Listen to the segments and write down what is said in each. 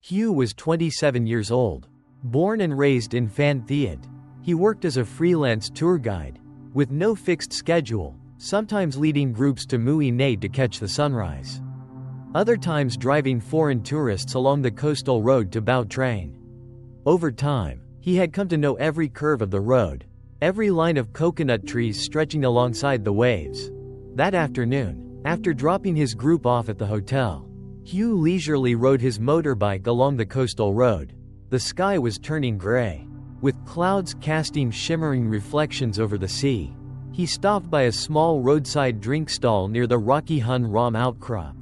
Hiếu was 27 years old. Born and raised in Phan Thiet, he worked as a freelance tour guide, with no fixed schedule, sometimes leading groups to moonlight to catch the sunrise. Other times driving foreign tourists along the coastal road to Bao Train. Over time, he had come to know every curve of the road, every line of coconut trees stretching alongside the waves. That afternoon, after dropping his group off at the hotel, Hiếu leisurely rode his motorbike along the coastal road. The sky was turning gray, with clouds casting shimmering reflections over the sea. He stopped by a small roadside drink stall near the rocky Hun Ram outcrop.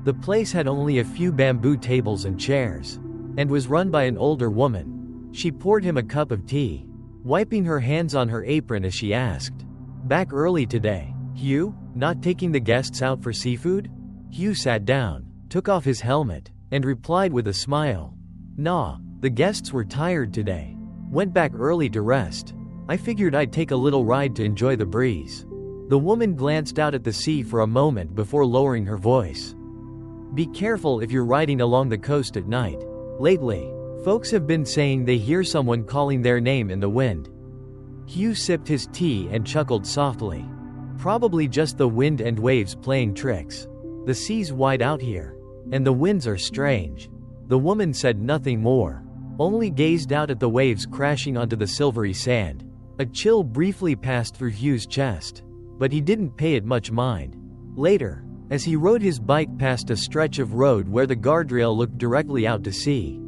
The place had only a few bamboo tables and chairs, and was run by an older woman. She poured him a cup of tea, wiping her hands on her apron as she asked, "Back early today, Hiếu? Not taking the guests out for seafood?" Hiếu sat down, took off his helmet, and replied with a smile, "Nah, the guests were tired today. Went back early to rest. I figured I'd take a little ride to enjoy the breeze." The woman glanced out at the sea for a moment before lowering her voice. "Be careful if you're riding along the coast at night. Lately, folks have been saying they hear someone calling their name in the wind." Hiếu sipped his tea and chuckled softly. "Probably just the wind and waves playing tricks. The sea's wide out here, and the winds are strange." The woman said nothing more, only gazed out at the waves crashing onto the silvery sand. A chill briefly passed through Hiő's chest, but he didn't pay it much mind. Later, as he rode his bike past a stretch of road where the guardrail looked directly out to sea,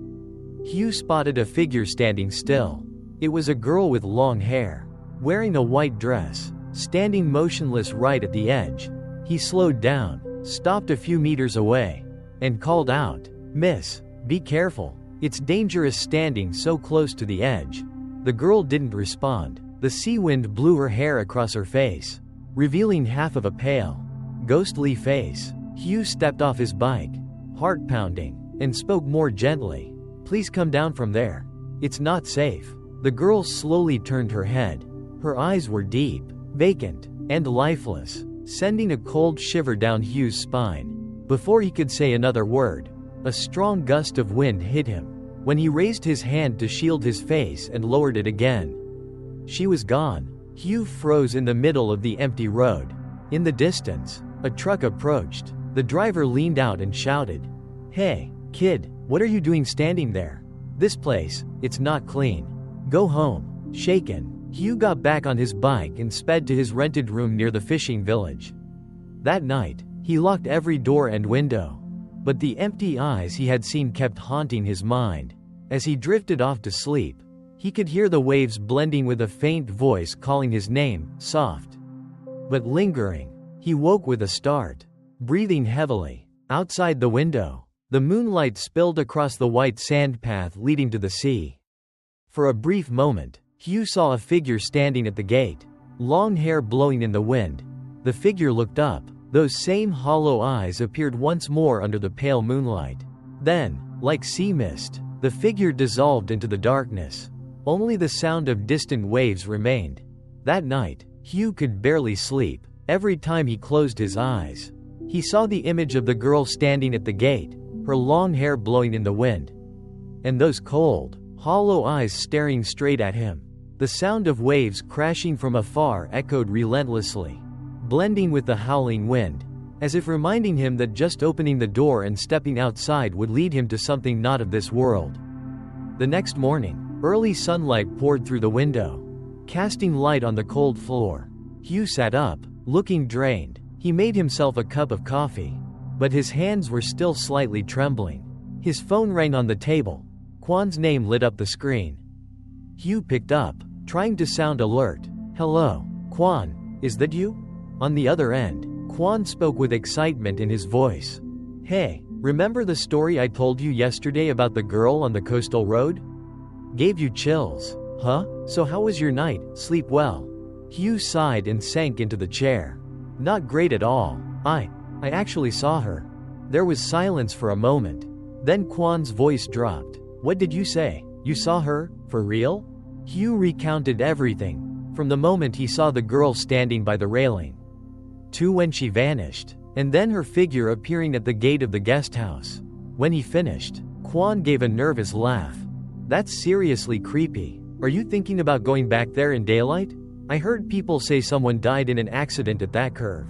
Hiếu spotted a figure standing still. It was a girl with long hair, wearing a white dress, standing motionless right at the edge. He slowed down, stopped a few meters away, and called out, "Miss, be careful. It's dangerous standing so close to the edge." The girl didn't respond. The sea wind blew her hair across her face, revealing half of a pale, ghostly face. Hiếu stepped off his bike, heart pounding, and spoke more gently, "Please come down from there. It's not safe." The girl slowly turned her head. Her eyes were deep, vacant, and lifeless, sending a cold shiver down Hiő's spine. Before he could say another word, a strong gust of wind hit him. When he raised his hand to shield his face and lowered it again, she was gone. Hiếu froze in the middle of the empty road. In the distance, a truck approached. The driver leaned out and shouted, "Hey, kid, what are you doing standing there? This place, it's not clean. Go home." Shaken, Hiếu got back on his bike and sped to his rented room near the fishing village. That night, he locked every door and window. But the empty eyes he had seen kept haunting his mind. As he drifted off to sleep, he could hear the waves blending with a faint voice calling his name, soft but lingering. He woke with a start, breathing heavily. Outside the window, the moonlight spilled across the white sand path leading to the sea. For a brief moment, Hiếu saw a figure standing at the gate, long hair blowing in the wind. The figure looked up. Those same hollow eyes appeared once more under the pale moonlight. Then, like sea mist, the figure dissolved into the darkness. Only the sound of distant waves remained. That night, Hiếu could barely sleep. Every time he closed his eyes, he saw the image of the girl standing at the gate, her long hair blowing in the wind, and those cold, hollow eyes staring straight at him. The sound of waves crashing from afar echoed relentlessly, blending with the howling wind, as if reminding him that just opening the door and stepping outside would lead him to something not of this world. The next morning, early sunlight poured through the window, casting light on the cold floor. Hiếu sat up, looking drained. He made himself a cup of coffee, but his hands were still slightly trembling. His phone rang on the table. Quan's name lit up the screen. Hiếu picked up, trying to sound alert. "Hello, Quan, is that you?" On the other end, Quan spoke with excitement in his voice. "Hey, remember the story I told you yesterday about the girl on the coastal road? Gave you chills, huh? So how was your night? Sleep well?" Hiếu sighed and sank into the chair. "Not great at all. I actually saw her." There was silence for a moment. Then Quan's voice dropped. "What did you say? You saw her? For real?" Hiếu recounted everything, from the moment he saw the girl standing by the railing, to when she vanished, and then her figure appearing at the gate of the guest house. When he finished, Kwan gave a nervous laugh. That's seriously creepy. Are you thinking about going back there in daylight? I heard people say someone died in an accident at that curve.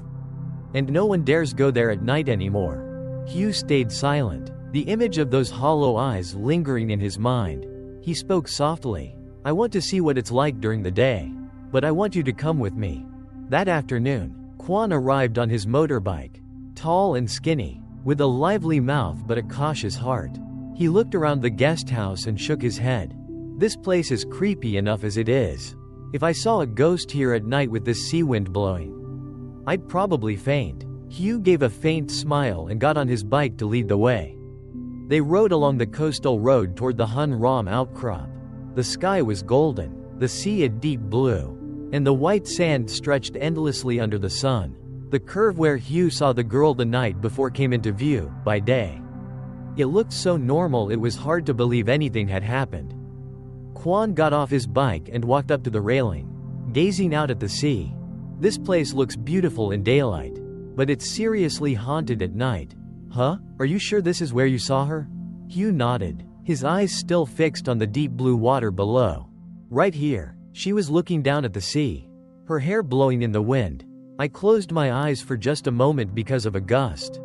And no one dares go there at night anymore. Hiếu stayed silent, the image of those hollow eyes lingering in his mind. He spoke softly. I want to see what it's like during the day. But I want you to come with me. That afternoon, Kwan arrived on his motorbike. Tall and skinny, with a lively mouth but a cautious heart. He looked around the guest house and shook his head. This place is creepy enough as it is. If I saw a ghost here at night with this sea wind blowing, I'd probably faint. Hiếu gave a faint smile and got on his bike to lead the way. They rode along the coastal road toward the Hun Ram outcrop. The sky was golden, the sea a deep blue, and the white sand stretched endlessly under the sun. The curve where Hiếu saw the girl the night before came into view, by day. It looked so normal it was hard to believe anything had happened. Kwan got off his bike and walked up to the railing, gazing out at the sea. This place looks beautiful in daylight, but it's seriously haunted at night. Huh? Are you sure this is where you saw her? Hiếu nodded, his eyes still fixed on the deep blue water below. Right here. She was looking down at the sea, her hair blowing in the wind. I closed my eyes for just a moment because of a gust.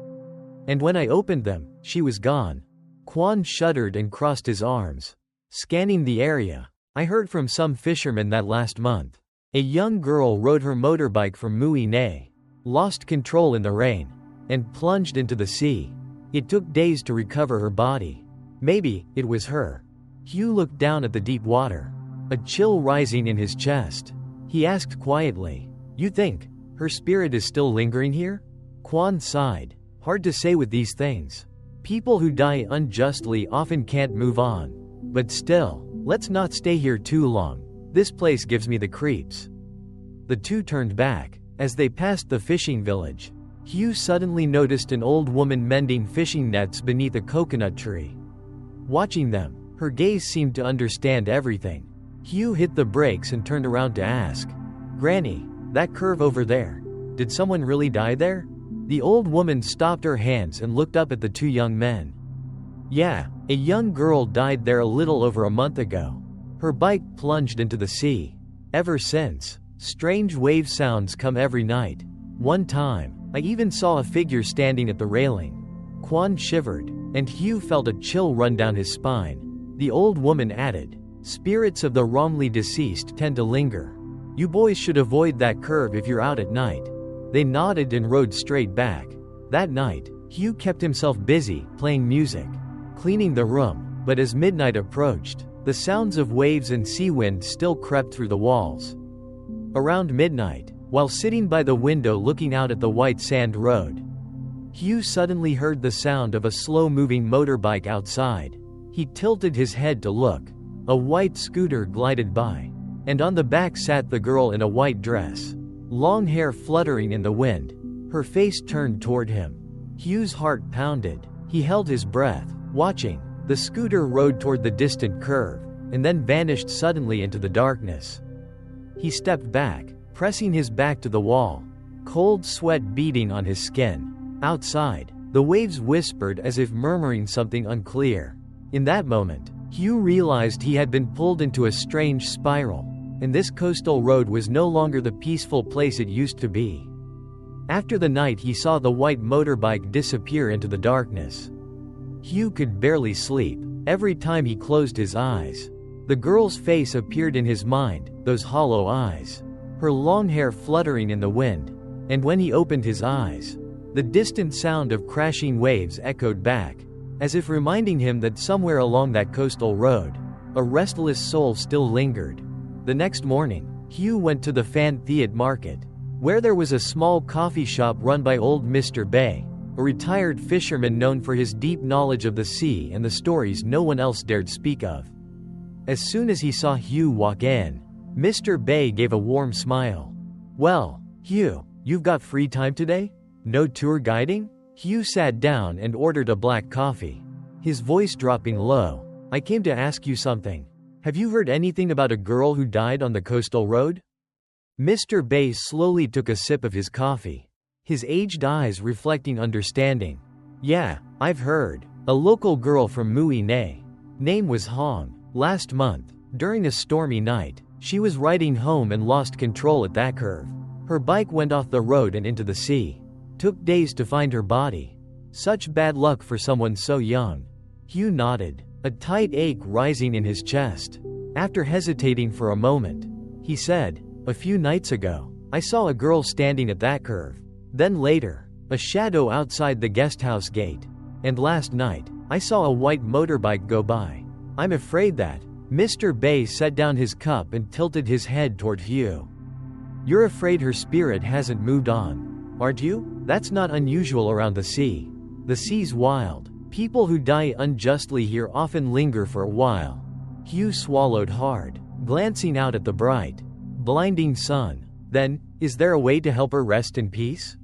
And when I opened them, she was gone. Kwan shuddered and crossed his arms, scanning the area. I heard from some fishermen that last month, a young girl rode her motorbike from Mui Ne, lost control in the rain, and plunged into the sea. It took days to recover her body. Maybe it was her. Hiếu looked down at the deep water, a chill rising in his chest. He asked quietly, "You think her spirit is still lingering here?" Kwan sighed. Hard to say with these things. People who die unjustly often can't move on. But still, let's not stay here too long. This place gives me the creeps. The two turned back. As they passed the fishing village, Hiếu suddenly noticed an old woman mending fishing nets beneath a coconut tree. Watching them, her gaze seemed to understand everything. Hiếu hit the brakes and turned around to ask, "Granny, that curve over there, did someone really die there?" The old woman stopped her hands and looked up at the two young men. "Yeah, a young girl died there a little over a month ago. Her bike plunged into the sea. Ever since, strange wave sounds come every night. One time, I even saw a figure standing at the railing." Kwan shivered, and Hiếu felt a chill run down his spine. The old woman added, "Spirits of the wrongly deceased tend to linger. You boys should avoid that curve if you're out at night." They nodded and rode straight back. That night, Hiếu kept himself busy, playing music, cleaning the room, but as midnight approached, the sounds of waves and sea wind still crept through the walls. Around midnight, while sitting by the window looking out at the white sand road, Hiếu suddenly heard the sound of a slow-moving motorbike outside. He tilted his head to look. A white scooter glided by, and on the back sat the girl in a white dress, long hair fluttering in the wind, her face turned toward him. Hiő's heart pounded. He held his breath, watching. The scooter rode toward the distant curve, and then vanished suddenly into the darkness. He stepped back, pressing his back to the wall, cold sweat beading on his skin. Outside, the waves whispered as if murmuring something unclear. In that moment, Hiếu realized he had been pulled into a strange spiral, and this coastal road was no longer the peaceful place it used to be. After the night he saw the white motorbike disappear into the darkness, Hiếu could barely sleep. Every time he closed his eyes, the girl's face appeared in his mind, those hollow eyes, her long hair fluttering in the wind, and when he opened his eyes, the distant sound of crashing waves echoed back, as if reminding him that somewhere along that coastal road, a restless soul still lingered. The next morning, Hiếu went to the Phan Thiet market, where there was a small coffee shop run by old Mr. Bay, a retired fisherman known for his deep knowledge of the sea and the stories no one else dared speak of. As soon as he saw Hiếu walk in, Mr. Bay gave a warm smile. "Well, Hiếu, you've got free time today? No tour guiding?" Hiếu sat down and ordered a black coffee, his voice dropping low. "I came to ask you something. Have you heard anything about a girl who died on the coastal road?" Mr. Bay slowly took a sip of his coffee, his aged eyes reflecting understanding. "Yeah, I've heard. A local girl from Mui Ne. Name was Hong. Last month, during a stormy night, she was riding home and lost control at that curve. Her bike went off the road and into the sea. Took days to find her body. Such bad luck for someone so young. Hiếu nodded, a tight ache rising in his chest. After hesitating for a moment, he said, "A few nights ago, I saw a girl standing at that curve. Then later, a shadow outside the guesthouse gate. And last night, I saw a white motorbike go by. I'm afraid that." Mr. Bay set down his cup and tilted his head toward Hiếu. "You're afraid her spirit hasn't moved on, aren't you? That's not unusual around the sea. The sea's wild. People who die unjustly here often linger for a while." Hiếu swallowed hard, glancing out at the bright, blinding sun. "Then, is there a way to help her rest in peace?"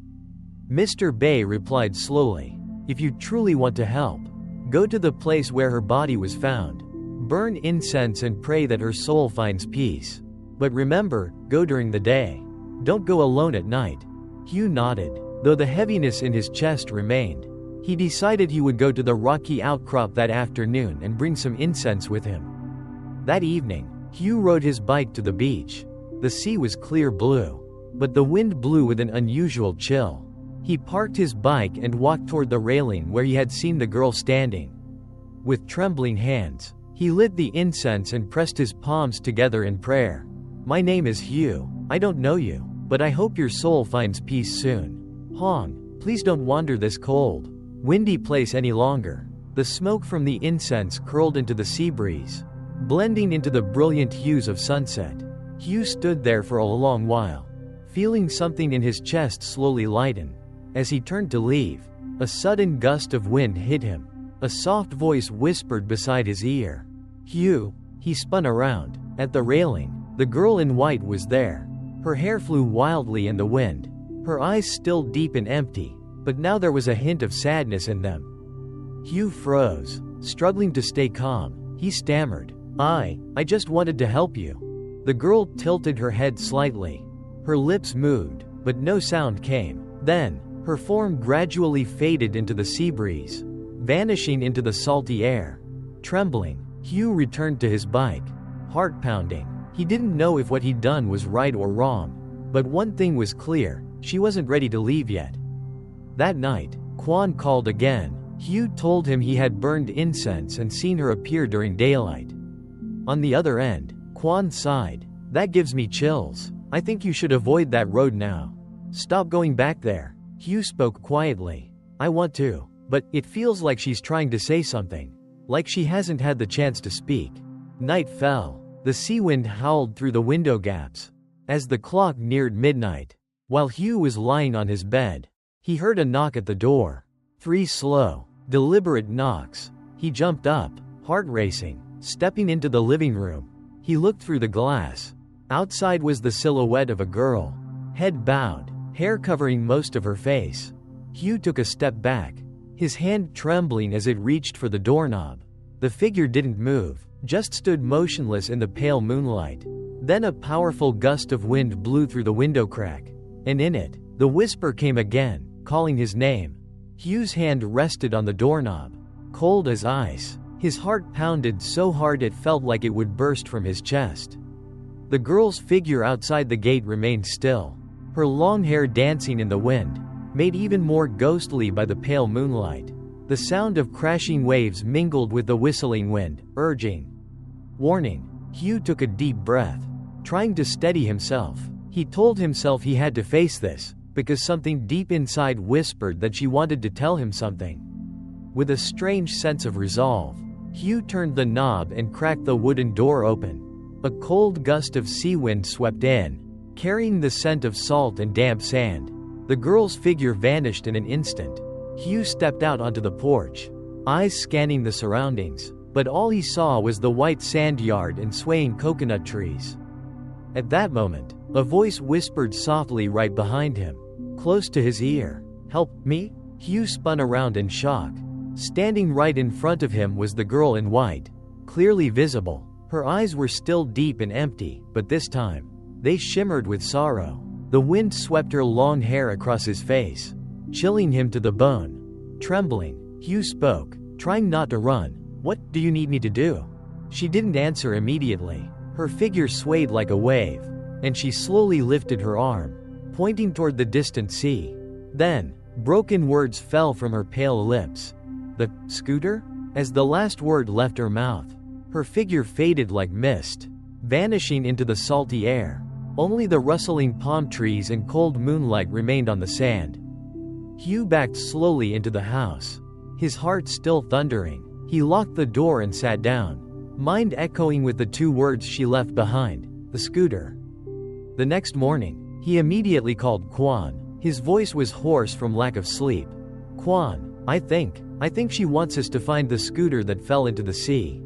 Mr. Bay replied slowly, "If you truly want to help, go to the place where her body was found. Burn incense and pray that her soul finds peace. But remember, go during the day. Don't go alone at night." Hiếu nodded, though the heaviness in his chest remained. He decided he would go to the rocky outcrop that afternoon and bring some incense with him. That evening, Hiếu rode his bike to the beach. The sea was clear blue, but the wind blew with an unusual chill. He parked his bike and walked toward the railing where he had seen the girl standing. With trembling hands, he lit the incense and pressed his palms together in prayer. "My name is Hiếu. I don't know you, but I hope your soul finds peace soon. Hong, please don't wander this cold, windy place any longer." The smoke from the incense curled into the sea breeze, blending into the brilliant hues of sunset. Hiếu stood there for a long while, feeling something in his chest slowly lighten. As he turned to leave, a sudden gust of wind hit him. A soft voice whispered beside his ear. "Hiếu." He spun around. At the railing, the girl in white was there. Her hair flew wildly in the wind, her eyes still deep and empty, but now there was a hint of sadness in them. Hiếu froze, struggling to stay calm. He stammered, I just wanted to help you." The girl tilted her head slightly. Her lips moved, but no sound came. Then, her form gradually faded into the sea breeze, vanishing into the salty air. Trembling, Hiếu returned to his bike, heart pounding. He didn't know if what he'd done was right or wrong, but one thing was clear, she wasn't ready to leave yet. That night, Quan called again. Hiếu told him he had burned incense and seen her appear during daylight. On the other end, Quan sighed. "That gives me chills. I think you should avoid that road now. Stop going back there." Hiếu spoke quietly. "I want to, but it feels like she's trying to say something. Like she hasn't had the chance to speak." Night fell. The sea wind howled through the window gaps. As the clock neared midnight, while Hiếu was lying on his bed, he heard a knock at the door. 3 slow, deliberate knocks. He jumped up, heart racing, stepping into the living room. He looked through the glass. Outside was the silhouette of a girl, head bowed, hair covering most of her face. Hiếu took a step back, his hand trembling as it reached for the doorknob. The figure didn't move, just stood motionless in the pale moonlight. Then a powerful gust of wind blew through the window crack, and in it, the whisper came again, calling his name. Hiő's hand rested on the doorknob, cold as ice. His heart pounded so hard it felt like it would burst from his chest. The girl's figure outside the gate remained still, her long hair dancing in the wind, made even more ghostly by the pale moonlight. The sound of crashing waves mingled with the whistling wind, urging. Warning. Hiếu took a deep breath, trying to steady himself. He told himself he had to face this, because something deep inside whispered that she wanted to tell him something. With a strange sense of resolve, Hiếu turned the knob and cracked the wooden door open. A cold gust of sea wind swept in, carrying the scent of salt and damp sand. The girl's figure vanished in an instant. Hiếu stepped out onto the porch, eyes scanning the surroundings, but all he saw was the white sand yard and swaying coconut trees. At that moment, a voice whispered softly right behind him, close to his ear. "Help me?" Hiếu spun around in shock. Standing right in front of him was the girl in white, clearly visible. Her eyes were still deep and empty, but this time, they shimmered with sorrow. The wind swept her long hair across his face, chilling him to the bone. Trembling, Hiếu spoke. trying not to run. "What do you need me to do?" She didn't answer immediately. Her figure swayed like a wave, and she slowly lifted her arm, pointing toward the distant sea. Then, broken words fell from her pale lips. "The scooter?" As the last word left her mouth, her figure faded like mist, vanishing into the salty air. Only the rustling palm trees and cold moonlight remained on the sand. Hiếu backed slowly into the house, his heart still thundering. He locked the door and sat down, mind echoing with the two words she left behind, the scooter. The next morning, he immediately called Quan. His voice was hoarse from lack of sleep. "Quan, I think she wants us to find the scooter that fell into the sea."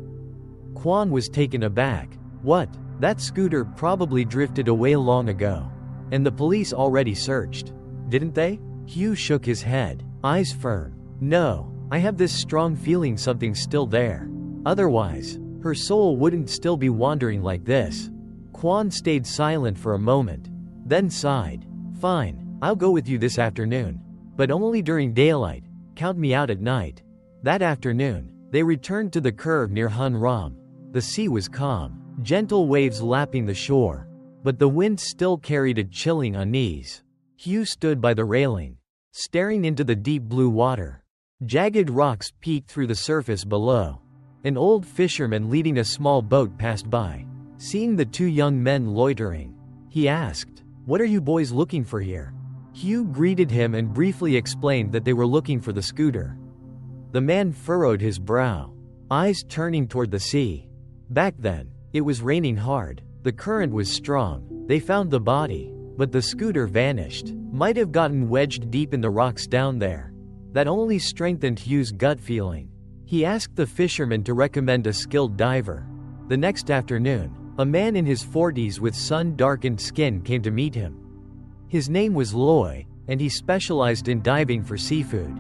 Quan was taken aback. "What? That scooter probably drifted away long ago. And the police already searched, didn't they?" Hiếu shook his head, eyes firm. "No, I have this strong feeling something's still there. Otherwise, her soul wouldn't still be wandering like this." Quan stayed silent for a moment, then sighed. "Fine, I'll go with you this afternoon. But only during daylight. Count me out at night." That afternoon, they returned to the curve near Hun Ram. The sea was calm, gentle waves lapping the shore, but the wind still carried a chilling unease. Hiếu stood by the railing, staring into the deep blue water. Jagged rocks peeked through the surface below. An old fisherman leading a small boat passed by. Seeing the two young men loitering, he asked, "What are you boys looking for here?" Hiếu greeted him and briefly explained that they were looking for the scooter. The man furrowed his brow, eyes turning toward the sea. Back then, it was raining hard. The current was strong. They found the body, but the scooter vanished. Might have gotten wedged deep in the rocks down there. That only strengthened Hiő's gut feeling. He asked the fisherman to recommend a skilled diver. The next afternoon, a man in his 40s with sun-darkened skin came to meet him. His name was Loy, and he specialized in diving for seafood.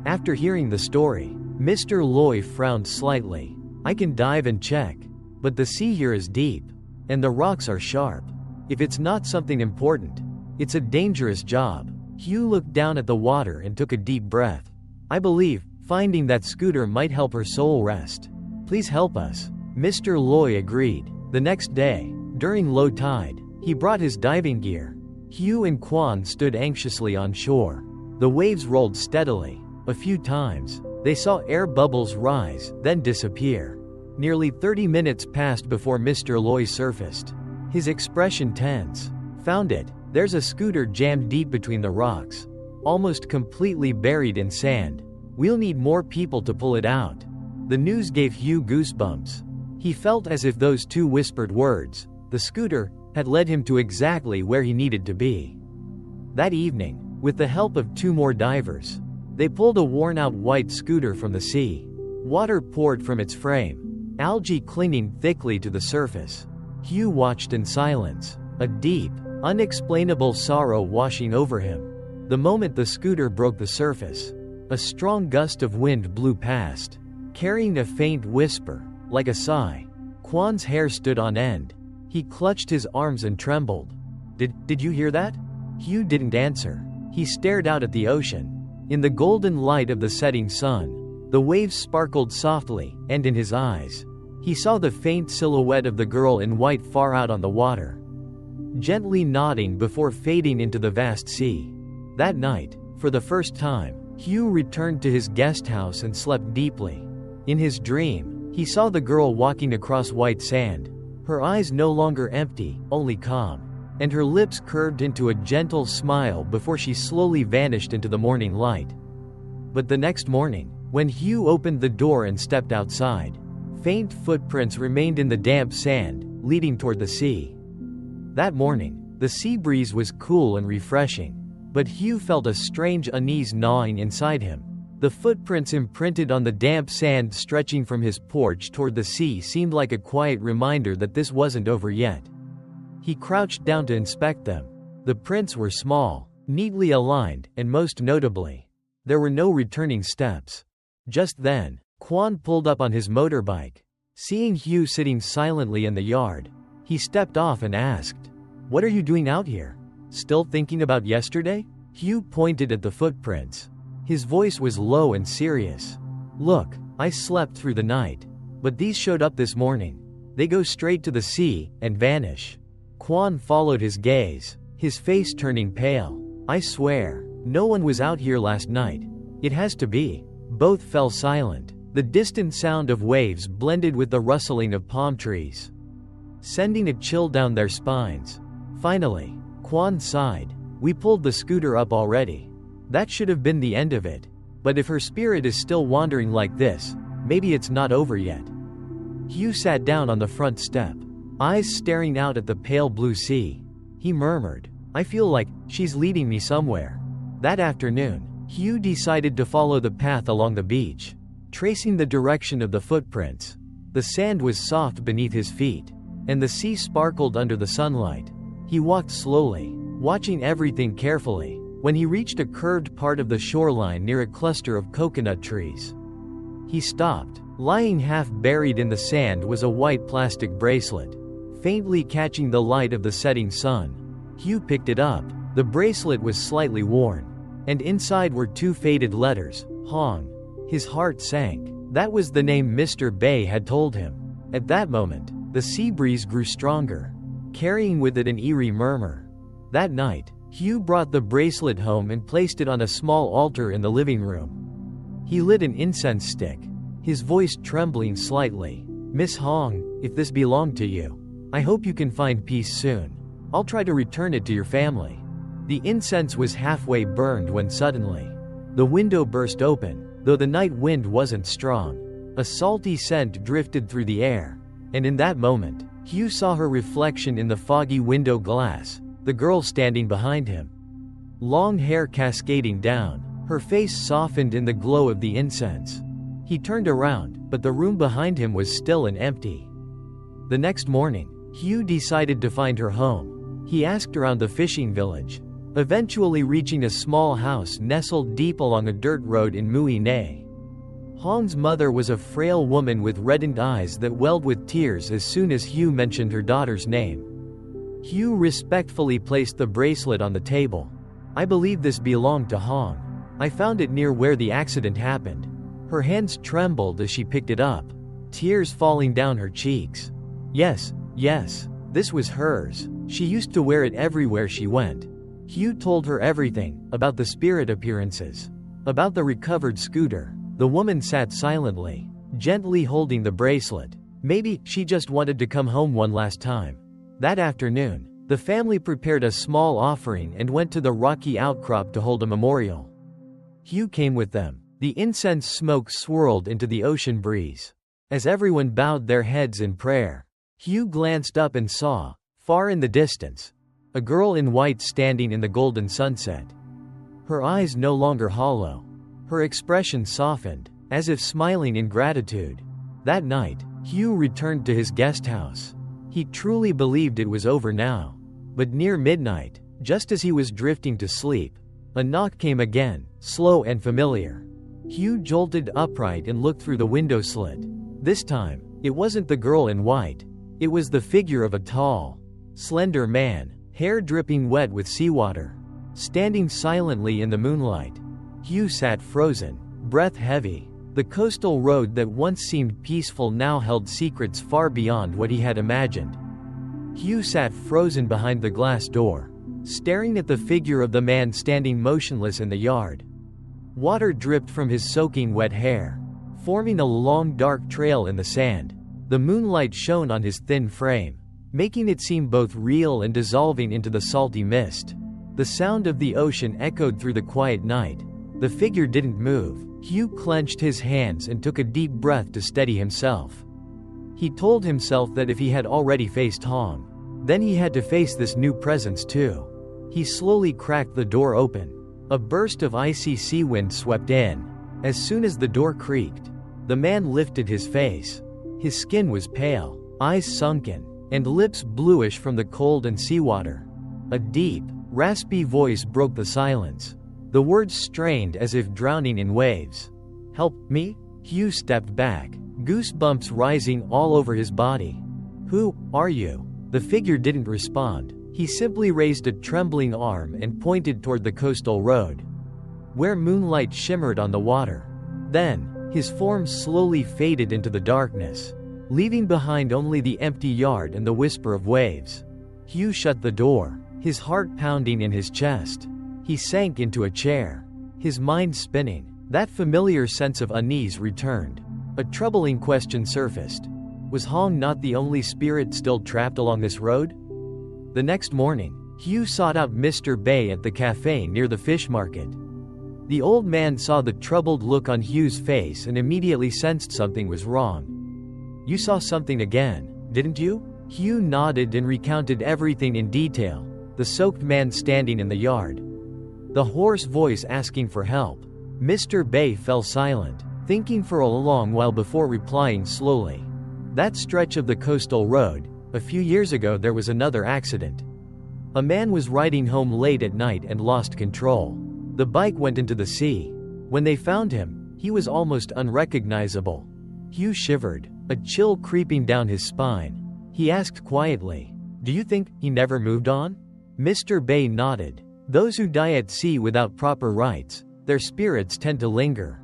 After hearing the story, Mr. Loy frowned slightly. "I can dive and check, but the sea here is deep, and the rocks are sharp. If it's not something important, it's a dangerous job." Hiếu looked down at the water and took a deep breath. "I believe finding that scooter might help her soul rest. Please help us." Mr. Loy agreed. The next day, during low tide, he brought his diving gear. Hiếu and Quan stood anxiously on shore. The waves rolled steadily. A few times, they saw air bubbles rise, then disappear. Nearly 30 minutes passed before Mr. Loy surfaced, his expression tense. "Found it. There's a scooter jammed deep between the rocks, almost completely buried in sand. We'll need more people to pull it out." The news gave Hiếu goosebumps. He felt as if those two whispered words, the scooter, had led him to exactly where he needed to be. That evening, with the help of two more divers, they pulled a worn-out white scooter from the sea. Water poured from its frame, algae clinging thickly to the surface. Hiếu watched in silence, a deep, unexplainable sorrow washing over him. The moment the scooter broke the surface, a strong gust of wind blew past, carrying a faint whisper, like a sigh. Quan's hair stood on end. He clutched his arms and trembled. Did you hear that?" Hiếu didn't answer. He stared out at the ocean. In the golden light of the setting sun, the waves sparkled softly, and in his eyes, he saw the faint silhouette of the girl in white far out on the water, gently nodding before fading into the vast sea. That night, for the first time, Hiếu returned to his guest house and slept deeply. In his dream, he saw the girl walking across white sand, her eyes no longer empty, only calm, and her lips curved into a gentle smile before she slowly vanished into the morning light. But the next morning, when Hiếu opened the door and stepped outside, faint footprints remained in the damp sand, leading toward the sea. That morning, the sea breeze was cool and refreshing, but Hiếu felt a strange unease gnawing inside him. The footprints imprinted on the damp sand stretching from his porch toward the sea seemed like a quiet reminder that this wasn't over yet. He crouched down to inspect them. The prints were small, neatly aligned, and most notably, there were no returning steps. Just then, Quan pulled up on his motorbike. Seeing Hiếu sitting silently in the yard, he stepped off and asked, "What are you doing out here? Still thinking about yesterday?" Hiếu pointed at the footprints. His voice was low and serious. Look, I slept through the night. But these showed up this morning. They go straight to the sea, and vanish. Quan followed his gaze, his face turning pale. I swear, no one was out here last night. It has to be. Both fell silent. The distant sound of waves blended with the rustling of palm trees, sending a chill down their spines. Finally, Quan sighed. We pulled the scooter up already. That should have been the end of it. But if her spirit is still wandering like this, maybe it's not over yet. Hiếu sat down on the front step, eyes staring out at the pale blue sea. He murmured, I feel like she's leading me somewhere. That afternoon, Hiếu decided to follow the path along the beach, tracing the direction of the footprints. The sand was soft beneath his feet, and the sea sparkled under the sunlight. He walked slowly, watching everything carefully. When he reached a curved part of the shoreline near a cluster of coconut trees, he stopped. Lying half buried in the sand was a white plastic bracelet, faintly catching the light of the setting sun. Hiếu picked it up. The bracelet was slightly worn, and inside were 2 faded letters, Hong. His heart sank. That was the name Mr. Bay had told him. At that moment, the sea breeze grew stronger, carrying with it an eerie murmur. That night, Hiếu brought the bracelet home and placed it on a small altar in the living room. He lit an incense stick, his voice trembling slightly. Miss Hong, if this belonged to you, I hope you can find peace soon. I'll try to return it to your family. The incense was halfway burned when suddenly, the window burst open. Though the night wind wasn't strong, a salty scent drifted through the air, and in that moment, Hiếu saw her reflection in the foggy window glass, the girl standing behind him. Long hair cascading down, her face softened in the glow of the incense. He turned around, but the room behind him was still and empty. The next morning, Hiếu decided to find her home. He asked around the fishing village, eventually reaching a small house nestled deep along a dirt road in Mui Ne. Hong's mother was a frail woman with reddened eyes that welled with tears as soon as Hiếu mentioned her daughter's name. Hiếu respectfully placed the bracelet on the table. I believe this belonged to Hong. I found it near where the accident happened. Her hands trembled as she picked it up, tears falling down her cheeks. Yes, this was hers. She used to wear it everywhere she went. Hiếu told her everything, about the spirit appearances, about the recovered scooter. The woman sat silently, gently holding the bracelet. Maybe she just wanted to come home one last time. That afternoon, the family prepared a small offering and went to the rocky outcrop to hold a memorial. Hiếu came with them. The incense smoke swirled into the ocean breeze. As everyone bowed their heads in prayer, Hiếu glanced up and saw, far in the distance, a girl in white standing in the golden sunset. Her eyes no longer hollow. Her expression softened, as if smiling in gratitude. That night, Hiếu returned to his guest house. He truly believed it was over now. But near midnight, just as he was drifting to sleep, a knock came again, slow and familiar. Hiếu jolted upright and looked through the window slit. This time, it wasn't the girl in white. It was the figure of a tall, slender man, hair dripping wet with seawater, standing silently in the moonlight. Hiếu sat frozen, breath heavy. The coastal road that once seemed peaceful now held secrets far beyond what he had imagined. Hiếu sat frozen behind the glass door, staring at the figure of the man standing motionless in the yard. Water dripped from his soaking wet hair, forming a long dark trail in the sand. The moonlight shone on his thin frame, making it seem both real and dissolving into the salty mist. The sound of the ocean echoed through the quiet night. The figure didn't move. Hiếu clenched his hands and took a deep breath to steady himself. He told himself that if he had already faced Hong, then he had to face this new presence too. He slowly cracked the door open. A burst of icy sea wind swept in. As soon as the door creaked, the man lifted his face. His skin was pale, eyes sunken, and lips bluish from the cold and seawater. A deep, raspy voice broke the silence. The words strained as if drowning in waves. "Help me?" Hiếu stepped back, goosebumps rising all over his body. "Who are you?" The figure didn't respond. He simply raised a trembling arm and pointed toward the coastal road, where moonlight shimmered on the water. Then, His form slowly faded into the darkness, leaving behind only the empty yard and the whisper of waves. Hiếu shut the door, his heart pounding in his chest. He sank into a chair, his mind spinning. That familiar sense of unease returned. A troubling question surfaced. Was Hong not the only spirit still trapped along this road? The next morning, Hiếu sought out Mr. Bay at the cafe near the fish market. The old man saw the troubled look on Hiő's face and immediately sensed something was wrong. "You saw something again, didn't you?" Hiếu nodded and recounted everything in detail, the soaked man standing in the yard, the hoarse voice asking for help. Mr. Bay fell silent, thinking for a long while before replying slowly. "That stretch of the coastal road, a few years ago there was another accident. A man was riding home late at night and lost control. The bike went into the sea. When they found him, he was almost unrecognizable." Hiếu shivered, a chill creeping down his spine. He asked quietly, "Do you think he never moved on?" Mr. Bay nodded. "Those who die at sea without proper rites, their spirits tend to linger.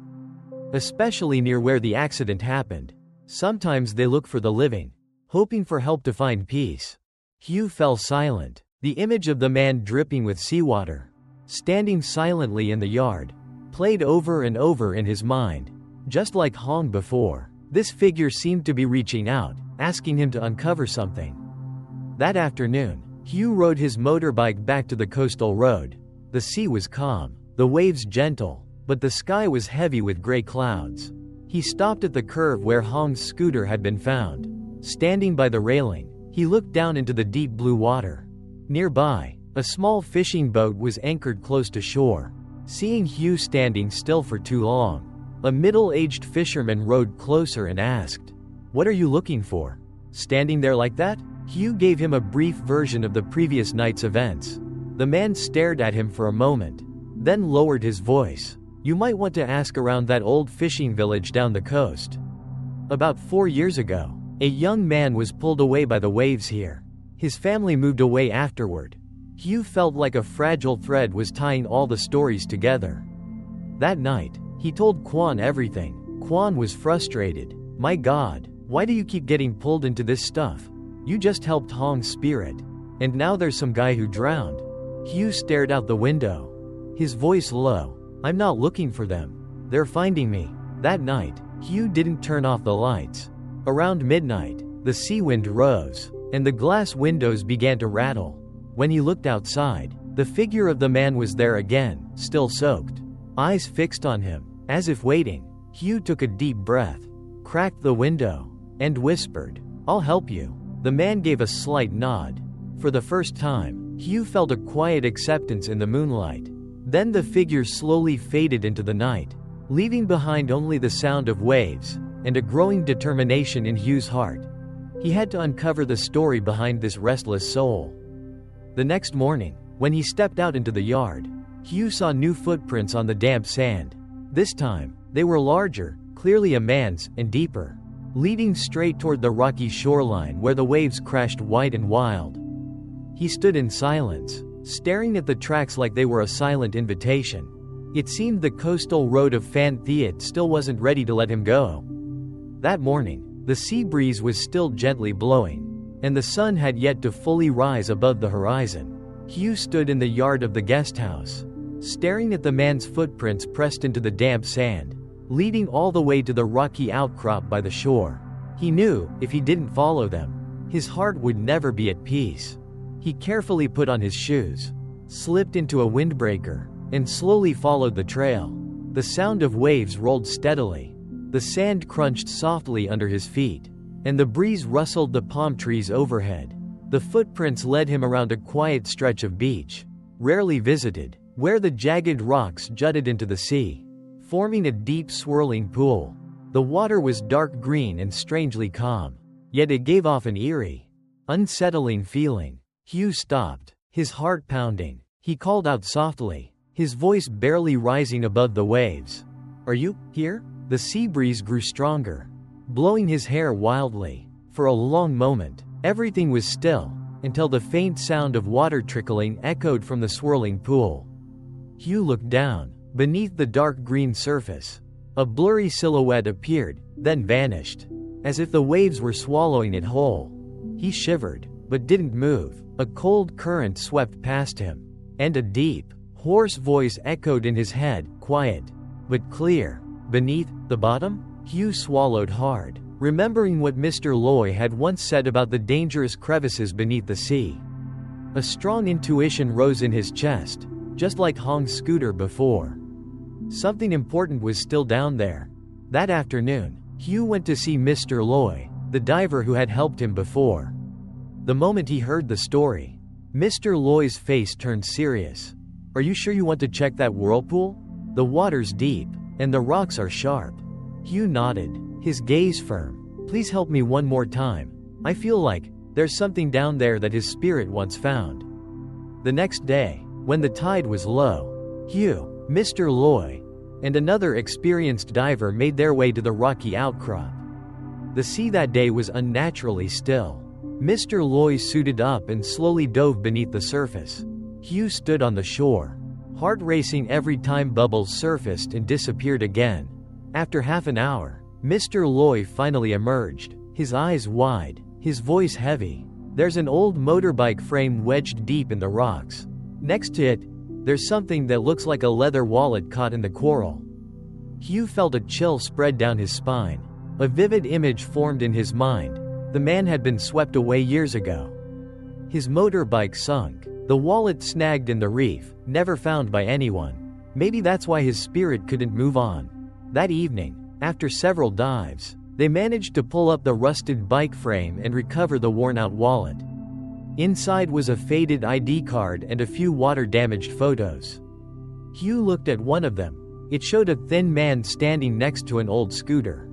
Especially near where the accident happened. Sometimes they look for the living, hoping for help to find peace." Hiếu fell silent, the image of the man dripping with seawater, standing silently in the yard, played over and over in his mind. Just like Hong before, this figure seemed to be reaching out, asking him to uncover something. That afternoon, Hiếu rode his motorbike back to the coastal road. The sea was calm, the waves gentle, but the sky was heavy with gray clouds. He stopped at the curve where Hong's scooter had been found. Standing by the railing, he looked down into the deep blue water. Nearby, a small fishing boat was anchored close to shore. Seeing Hiếu standing still for too long, a middle-aged fisherman rowed closer and asked, "What are you looking for? Standing there like that?" Hiếu gave him a brief version of the previous night's events. The man stared at him for a moment, then lowered his voice. "You might want to ask around that old fishing village down the coast. About 4 years ago, a young man was pulled away by the waves here. His family moved away afterward." Hiếu felt like a fragile thread was tying all the stories together. That night, he told Quan everything. Quan was frustrated. "My God, why do you keep getting pulled into this stuff? You just helped Hong's spirit. And now there's some guy who drowned." Hiếu stared out the window, his voice low. "I'm not looking for them. They're finding me." That night, Hiếu didn't turn off the lights. Around midnight, the sea wind rose, and the glass windows began to rattle. When he looked outside, the figure of the man was there again, still soaked, eyes fixed on him, as if waiting. Hiếu took a deep breath, cracked the window, and whispered, "I'll help you." The man gave a slight nod. For the first time, Hiếu felt a quiet acceptance in the moonlight. Then the figure slowly faded into the night, leaving behind only the sound of waves, and a growing determination in Hiő's heart. He had to uncover the story behind this restless soul. The next morning, when he stepped out into the yard, Hiếu saw new footprints on the damp sand. This time, they were larger, clearly a man's, and deeper, leading straight toward the rocky shoreline where the waves crashed white and wild. He stood in silence, staring at the tracks like they were a silent invitation. It seemed the coastal road of Phan Thiet still wasn't ready to let him go. That morning, the sea breeze was still gently blowing, and the sun had yet to fully rise above the horizon. Hiếu stood in the yard of the guest house, staring at the man's footprints pressed into the damp sand, leading all the way to the rocky outcrop by the shore. He knew, if he didn't follow them, his heart would never be at peace. He carefully put on his shoes, slipped into a windbreaker, and slowly followed the trail. The sound of waves rolled steadily. The sand crunched softly under his feet, and the breeze rustled the palm trees overhead. The footprints led him around a quiet stretch of beach, rarely visited, where the jagged rocks jutted into the sea, forming a deep swirling pool. The water was dark green and strangely calm, yet it gave off an eerie, unsettling feeling. Hiếu stopped, his heart pounding. He called out softly, his voice barely rising above the waves. "Are you here?" The sea breeze grew stronger, blowing his hair wildly. For a long moment, everything was still, until the faint sound of water trickling echoed from the swirling pool. Hiếu looked down. Beneath the dark green surface, A blurry silhouette appeared, then vanished, as if the waves were swallowing it whole. He shivered, but didn't move. A cold current swept past him, and a deep, hoarse voice echoed in his head, quiet, but clear. Beneath the bottom? Hugh swallowed hard, remembering what Mr. Loy had once said about the dangerous crevices beneath the sea. A strong intuition rose in his chest, just like Hong's scooter before. Something important was still down there. That afternoon, Hugh went to see Mr. Loy, the diver who had helped him before. The moment he heard the story, Mr. Loy's face turned serious. "Are you sure you want to check that whirlpool? The water's deep, and the rocks are sharp." Hugh nodded, his gaze firm. "Please help me one more time. I feel like there's something down there that his spirit once found." The next day, when the tide was low, Hugh, Mr. Loy, and another experienced diver made their way to the rocky outcrop. The sea that day was unnaturally still. Mr. Loy suited up and slowly dove beneath the surface. Hugh stood on the shore, heart racing every time bubbles surfaced and disappeared again. After half an hour, Mr. Loy finally emerged, his eyes wide, his voice heavy. "There's an old motorbike frame wedged deep in the rocks. Next to it, there's something that looks like a leather wallet caught in the coral." Hugh felt a chill spread down his spine. A vivid image formed in his mind. The man had been swept away years ago. His motorbike sunk, the wallet snagged in the reef, never found by anyone. Maybe that's why his spirit couldn't move on. That evening, after several dives, they managed to pull up the rusted bike frame and recover the worn-out wallet. Inside was a faded ID card and a few water-damaged photos. Hugh looked at one of them. It showed a thin man standing next to an old scooter,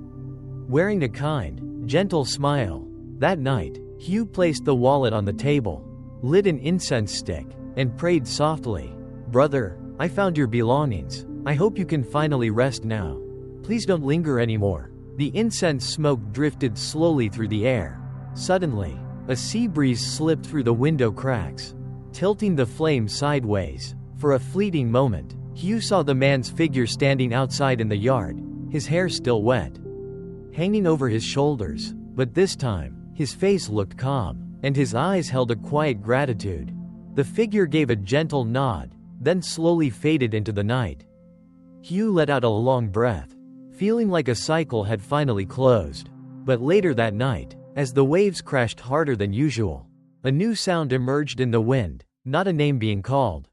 wearing a kind, gentle smile. That night, Hugh placed the wallet on the table, lit an incense stick, and prayed softly. "Brother, I found your belongings. I hope you can finally rest now. Please don't linger anymore." The incense smoke drifted slowly through the air. Suddenly, a sea breeze slipped through the window cracks, tilting the flame sideways. For a fleeting moment, Hugh saw the man's figure standing outside in the yard, his hair still wet, hanging over his shoulders. But this time, his face looked calm, and his eyes held a quiet gratitude. The figure gave a gentle nod, then slowly faded into the night. Hugh let out a long breath, feeling like a cycle had finally closed. But later that night, as the waves crashed harder than usual, a new sound emerged in the wind, not a name being called.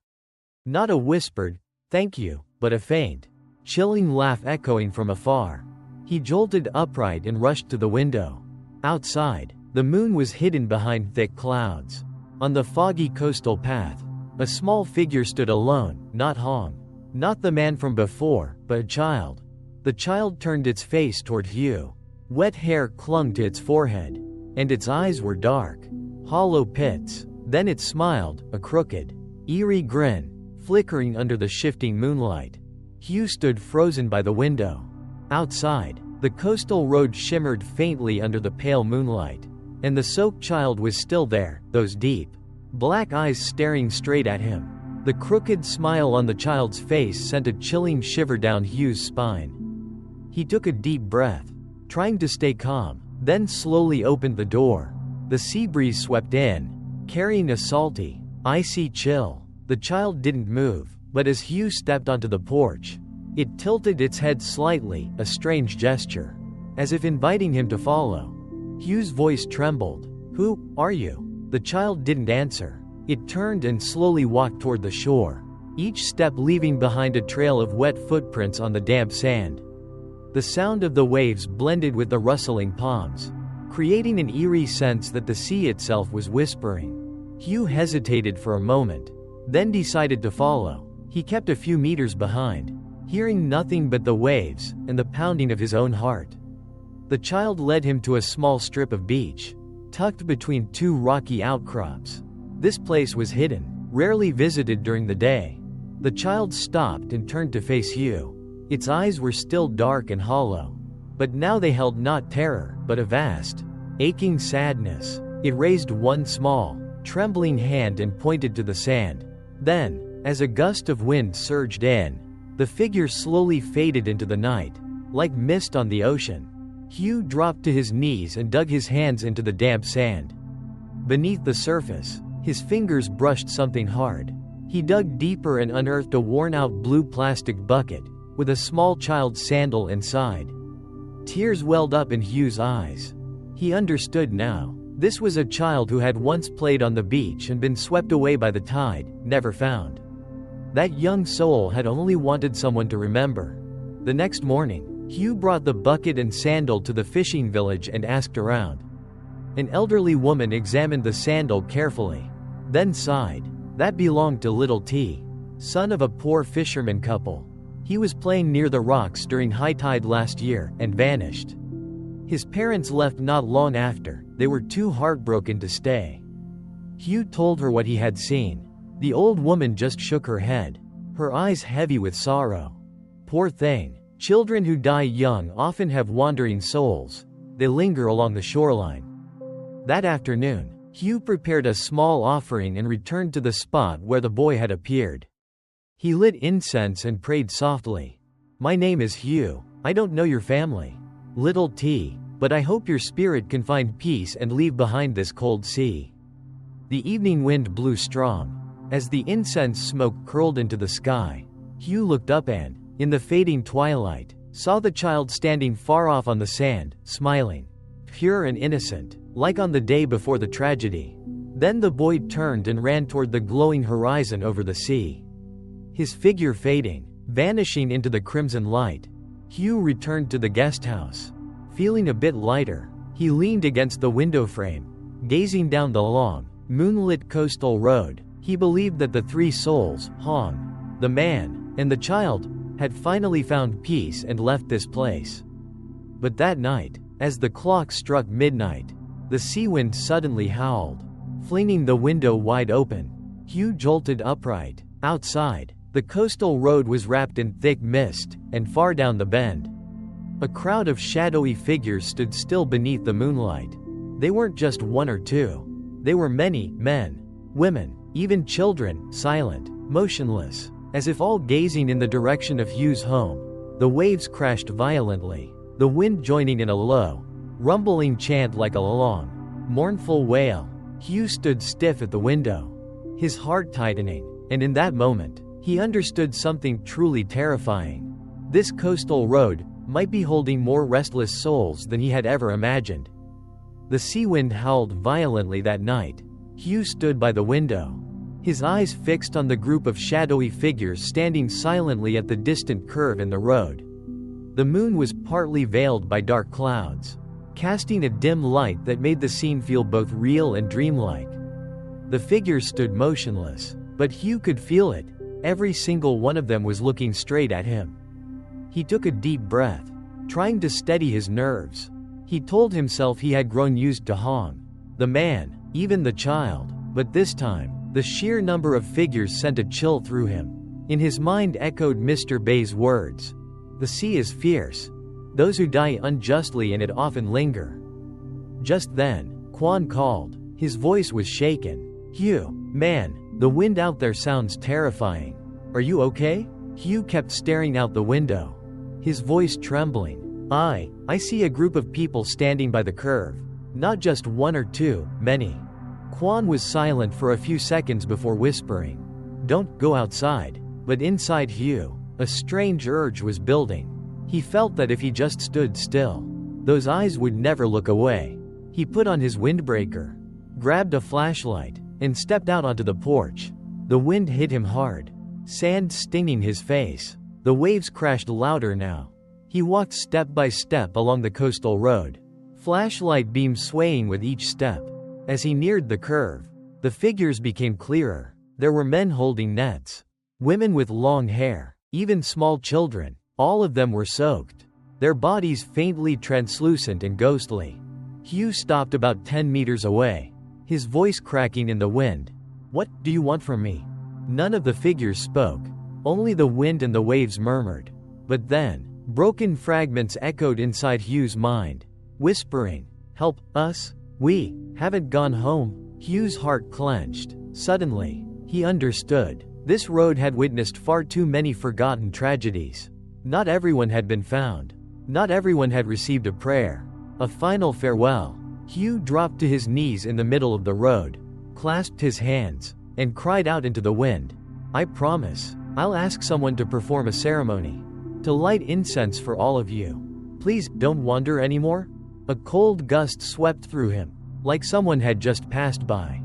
Not a whispered, "Thank you," but a faint, chilling laugh echoing from afar. He jolted upright and rushed to the window. Outside, the moon was hidden behind thick clouds. On the foggy coastal path, a small figure stood alone, not Hong, not the man from before, but a child. The child turned its face toward Hugh. Wet hair clung to its forehead, and its eyes were dark, hollow pits. Then it smiled, a crooked, eerie grin, flickering under the shifting moonlight. Hugh stood frozen by the window. Outside, the coastal road shimmered faintly under the pale moonlight, and the soaked child was still there, those deep, black eyes staring straight at him. The crooked smile on the child's face sent a chilling shiver down Hugh's spine. He took a deep breath, trying to stay calm, then slowly opened the door. The sea breeze swept in, carrying a salty, icy chill. The child didn't move, but as Hugh stepped onto the porch, it tilted its head slightly, a strange gesture, as if inviting him to follow. Hugh's voice trembled. "Who are you?" The child didn't answer. It turned and slowly walked toward the shore, each step leaving behind a trail of wet footprints on the damp sand. The sound of the waves blended with the rustling palms, creating an eerie sense that the sea itself was whispering. Hugh hesitated for a moment, then decided to follow. He kept a few meters behind, hearing nothing but the waves and the pounding of his own heart. The child led him to a small strip of beach, tucked between two rocky outcrops. This place was hidden, rarely visited during the day. The child stopped and turned to face Hugh. Its eyes were still dark and hollow, but now they held not terror, but a vast, aching sadness. It raised one small, trembling hand and pointed to the sand. Then, as a gust of wind surged in, the figure slowly faded into the night. like mist on the ocean. Hiếu dropped to his knees and dug his hands into the damp sand. Beneath the surface, his fingers brushed something hard. He dug deeper and unearthed a worn-out blue plastic bucket, with a small child's sandal inside. Tears welled up in Hiő's eyes. He understood now. This was a child who had once played on the beach and been swept away by the tide, never found. That young soul had only wanted someone to remember. The next morning, Hiếu brought the bucket and sandal to the fishing village and asked around. An elderly woman examined the sandal carefully, then sighed. That belonged to little T, son of a poor fisherman couple. He was playing near the rocks during high tide last year and vanished. His parents left not long after. They were too heartbroken to stay. Hiếu told her what he had seen. The old woman just shook her head, her eyes heavy with sorrow. Poor thing. Children who die young often have wandering souls. They linger along the shoreline. That afternoon, Hiếu prepared a small offering and returned to the spot where the boy had appeared. He lit incense and prayed softly. "My name is Hiếu. I don't know your family, little T, but I hope your spirit can find peace and leave behind this cold sea." The evening wind blew strong. As the incense smoke curled into the sky, Hiếu looked up and, in the fading twilight, saw the child standing far off on the sand, smiling. Pure and innocent, like on the day before the tragedy. Then the boy turned and ran toward the glowing horizon over the sea. His figure fading, vanishing into the crimson light, Hiếu returned to the guest house. Feeling a bit lighter, he leaned against the window frame, gazing down the long, moonlit coastal road. He believed that the three souls, Hong, the man, and the child, had finally found peace and left this place. But that night, as the clock struck midnight, the sea wind suddenly howled, flinging the window wide open. Hiếu jolted upright. Outside, the coastal road was wrapped in thick mist, and far down the bend, a crowd of shadowy figures stood still beneath the moonlight. They weren't just one or two. They were many, men, women, even children, silent, motionless, as if all gazing in the direction of Hiő's home. The waves crashed violently, the wind joining in a low, rumbling chant like a long, mournful wail. Hiếu stood stiff at the window, his heart tightening, and in that moment, he understood something truly terrifying. This coastal road might be holding more restless souls than he had ever imagined. The sea wind howled violently that night. Hiếu stood by the window, his eyes fixed on the group of shadowy figures standing silently at the distant curve in the road. The moon was partly veiled by dark clouds, casting a dim light that made the scene feel both real and dreamlike. The figures stood motionless, but Hiếu could feel it. Every single one of them was looking straight at him. He took a deep breath, trying to steady his nerves. He told himself he had grown used to Hong, the man, even the child, but this time, the sheer number of figures sent a chill through him. In his mind echoed Mr. Bay's words. The sea is fierce. Those who die unjustly in it often linger. Just then, Quan called. His voice was shaken. "Hiếu, man, the wind out there sounds terrifying. Are you okay?" Hiếu kept staring out the window, his voice trembling. I see a group of people standing by the curve. Not just one or two, many." Quan was silent for a few seconds before whispering, "Don't go outside." But inside Hiếu, a strange urge was building. He felt that if he just stood still, those eyes would never look away. He put on his windbreaker, grabbed a flashlight, and stepped out onto the porch. The wind hit him hard, sand stinging his face. The waves crashed louder now. He walked step by step along the coastal road, flashlight beams swaying with each step. As he neared the curve, the figures became clearer. There were men holding nets, women with long hair, even small children. All of them were soaked, their bodies faintly translucent and ghostly. Hiếu stopped about 10 meters away, his voice cracking in the wind. "What do you want from me?" None of the figures spoke. Only the wind and the waves murmured. But then, broken fragments echoed inside Hiő's mind, whispering, "Help us. We haven't gone home." Hiő's heart clenched. Suddenly, he understood. This road had witnessed far too many forgotten tragedies. Not everyone had been found. Not everyone had received a prayer. A final farewell. Hiếu dropped to his knees in the middle of the road, clasped his hands, and cried out into the wind, "I promise, I'll ask someone to perform a ceremony, to light incense for all of you. Please, don't wander anymore." A cold gust swept through him, like someone had just passed by.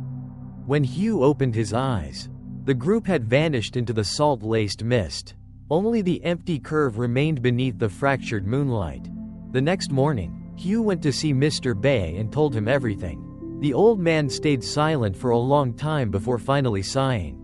When Hiếu opened his eyes, the group had vanished into the salt-laced mist. Only the empty curve remained beneath the fractured moonlight. The next morning, Hiếu went to see Mr. Bay and told him everything. The old man stayed silent for a long time before finally sighing.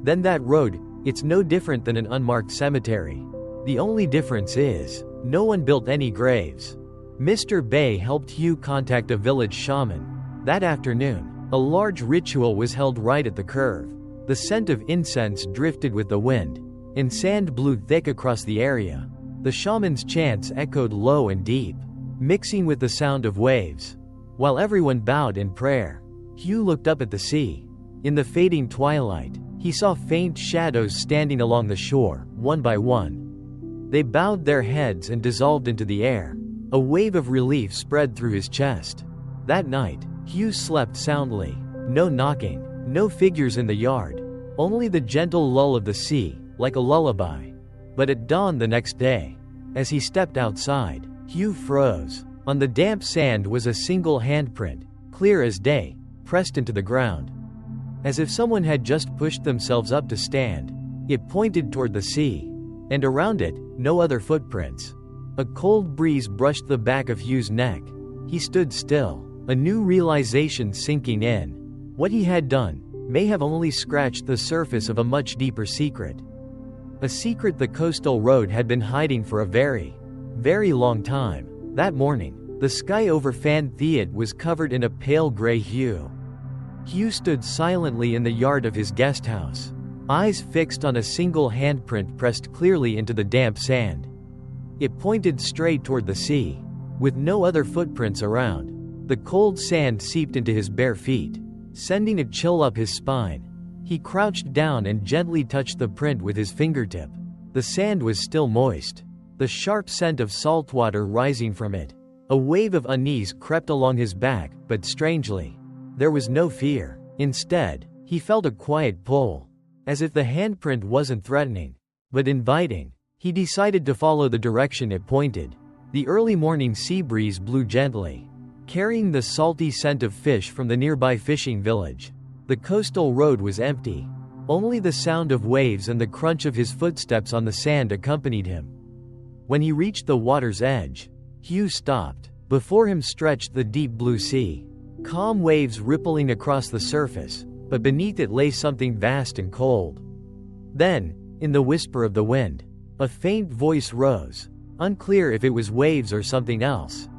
"Then that road, it's no different than an unmarked cemetery. The only difference is, no one built any graves." Mr. Bay helped Hiếu contact a village shaman. That afternoon, a large ritual was held right at the curve. The scent of incense drifted with the wind, and sand blew thick across the area. The shaman's chants echoed low and deep, mixing with the sound of waves. While everyone bowed in prayer, Hiếu looked up at the sea. In the fading twilight, he saw faint shadows standing along the shore, one by one. They bowed their heads and dissolved into the air. A wave of relief spread through his chest. That night, Hiếu slept soundly. No knocking, no figures in the yard, only the gentle lull of the sea, like a lullaby. But at dawn the next day, as he stepped outside, Hiếu froze. On the damp sand was a single handprint, clear as day, pressed into the ground. As if someone had just pushed themselves up to stand, it pointed toward the sea. And around it, no other footprints. A cold breeze brushed the back of Hiő's neck. He stood still, a new realization sinking in. What he had done may have only scratched the surface of a much deeper secret. A secret the coastal road had been hiding for a very, very long time. That morning, the sky over Phan Thiet was covered in a pale gray hue. Hiếu stood silently in the yard of his guest house, eyes fixed on a single handprint pressed clearly into the damp sand. It pointed straight toward the sea, with no other footprints around. The cold sand seeped into his bare feet, sending a chill up his spine. He crouched down and gently touched the print with his fingertip. The sand was still moist, the sharp scent of salt water rising from it. A wave of unease crept along his back, but strangely, there was no fear. Instead, he felt a quiet pull, as if the handprint wasn't threatening, but inviting. He decided to follow the direction it pointed. The early morning sea breeze blew gently, carrying the salty scent of fish from the nearby fishing village. The coastal road was empty. Only the sound of waves and the crunch of his footsteps on the sand accompanied him. When he reached the water's edge, Hiếu stopped. Before him stretched the deep blue sea, calm waves rippling across the surface, but beneath it lay something vast and cold. Then, in the whisper of the wind, a faint voice rose, unclear if it was waves or something else.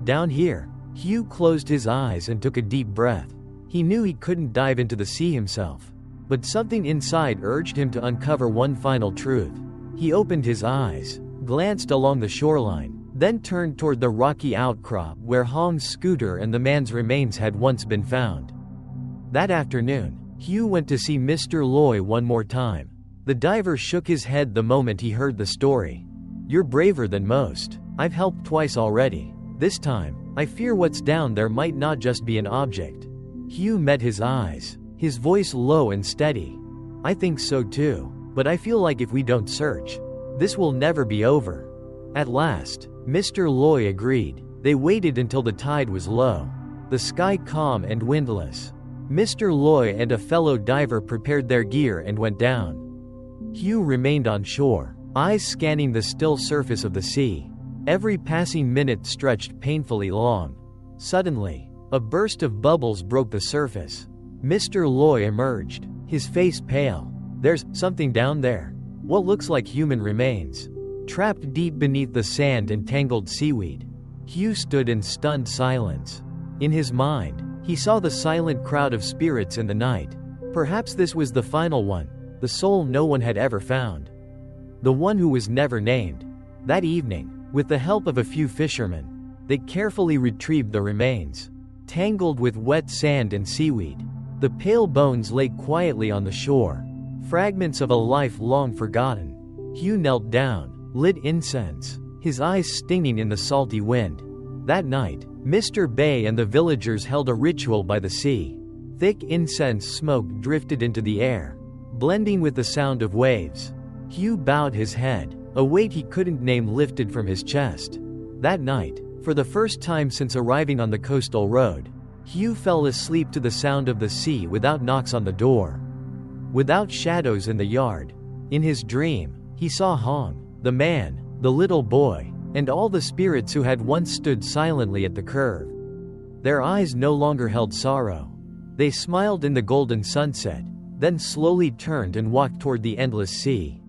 Down here, Hiếu closed his eyes and took a deep breath. He knew he couldn't dive into the sea himself, but something inside urged him to uncover one final truth. He opened his eyes, glanced along the shoreline, then turned toward the rocky outcrop where Hong's scooter and the man's remains had once been found. That afternoon, Hiếu went to see Mr. Loy one more time. The diver shook his head the moment he heard the story. "You're braver than most. I've helped twice already. This time, I fear what's down there might not just be an object." Hiếu met his eyes, his voice low and steady. "I think so too, but I feel like if we don't search, this will never be over." At last, Mr. Loy agreed. They waited until the tide was low, the sky calm and windless. Mr. Loy and a fellow diver prepared their gear and went down. Hiếu remained on shore, eyes scanning the still surface of the sea. Every passing minute stretched painfully long. Suddenly, a burst of bubbles broke the surface. Mr. Loy emerged, his face pale. "There's something down there. What looks like human remains, trapped deep beneath the sand and tangled seaweed." Hiếu stood in stunned silence. In his mind, he saw the silent crowd of spirits in the night. Perhaps this was the final one, the soul no one had ever found, the one who was never named. That evening, with the help of a few fishermen, they carefully retrieved the remains. Tangled with wet sand and seaweed, the pale bones lay quietly on the shore, fragments of a life long forgotten. Hiếu knelt down, lit incense, his eyes stinging in the salty wind. That night, Mr. Bay and the villagers held a ritual by the sea. Thick incense smoke drifted into the air, blending with the sound of waves. Hiếu bowed his head, a weight he couldn't name lifted from his chest. That night, for the first time since arriving on the coastal road, Hiếu fell asleep to the sound of the sea without knocks on the door, without shadows in the yard. In his dream, he saw Hong, the man, the little boy, and all the spirits who had once stood silently at the curve. Their eyes no longer held sorrow. They smiled in the golden sunset, then slowly turned and walked toward the endless sea.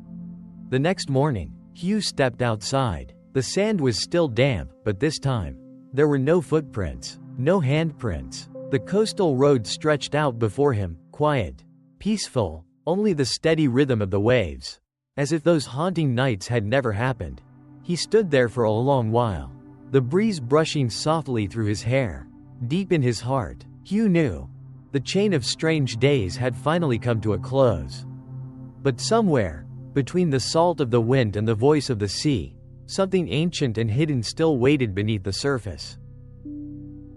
The next morning, Hiếu stepped outside. The sand was still damp, but this time, there were no footprints, no handprints. The coastal road stretched out before him, quiet, peaceful, only the steady rhythm of the waves. As if those haunting nights had never happened. He stood there for a long while, the breeze brushing softly through his hair. Deep in his heart, Hiếu knew the chain of strange days had finally come to a close. But somewhere, between the salt of the wind and the voice of the sea, something ancient and hidden still waited beneath the surface.